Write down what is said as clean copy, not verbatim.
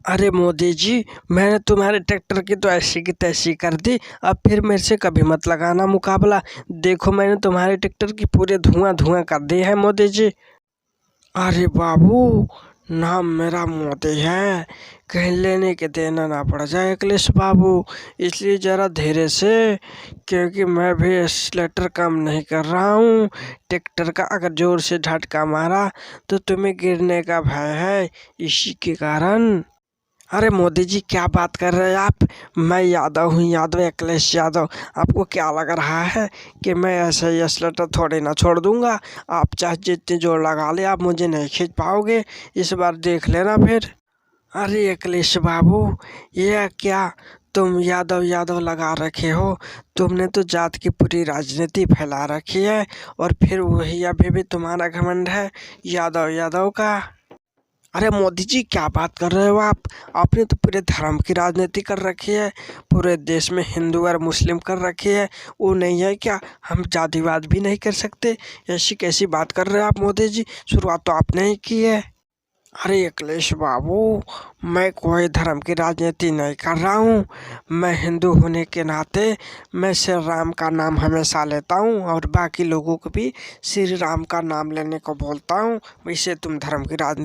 अरे मोदी जी, मैंने तुम्हारे ट्रैक्टर की तो ऐसी की तैसी कर दी। अब फिर मेरे से कभी मत लगाना मुकाबला। देखो, मैंने तुम्हारे ट्रैक्टर की पूरे धुआं धुआं कर दी है मोदी जी। अरे बाबू, नाम मेरा मोदी है, कहीं लेने के देना ना पड़ जाए अखिलेश बाबू। इसलिए ज़रा धीरे से, क्योंकि मैं भी एक्सीलेटर कम नहीं कर रहा हूँ। ट्रैक्टर का अगर ज़ोर से झटका मारा तो तुम्हें गिरने का भय है, इसी के कारण। अरे मोदी जी, क्या बात कर रहे हैं आप? मैं यादव हूँ, यादव अखिलेश यादव। आपको क्या लग रहा है कि मैं ऐसे ही एक्सीलेटर थोड़ी ना छोड़ दूंगा? आप चाहे जितनी जोर लगा ले, आप मुझे नहीं खींच पाओगे। इस बार देख लेना फिर। अरे अखिलेश बाबू, ये क्या तुम यादव यादव लगा रखे हो? तुमने तो जात की पूरी राजनीति फैला रखी है, और फिर वही अभी भी तुम्हारा घमंड है यादव यादव का। अरे मोदी जी, क्या बात कर रहे हो आप? आपने तो पूरे धर्म की राजनीति कर रखी है, पूरे देश में हिंदू और मुस्लिम कर रखी है। वो नहीं है क्या, हम जातिवाद भी नहीं कर सकते? ऐसी कैसी बात कर रहे हो आप मोदी जी? शुरुआत तो आपने ही की है। अरे अखिलेश बाबू, मैं कोई धर्म की राजनीति नहीं कर रहा हूँ। मैं हिंदू होने के नाते मैं श्री राम का नाम हमेशा लेता हूँ, और बाकी लोगों को भी श्री राम का नाम लेने को बोलता हूँ। वैसे तुम धर्म की राजनीति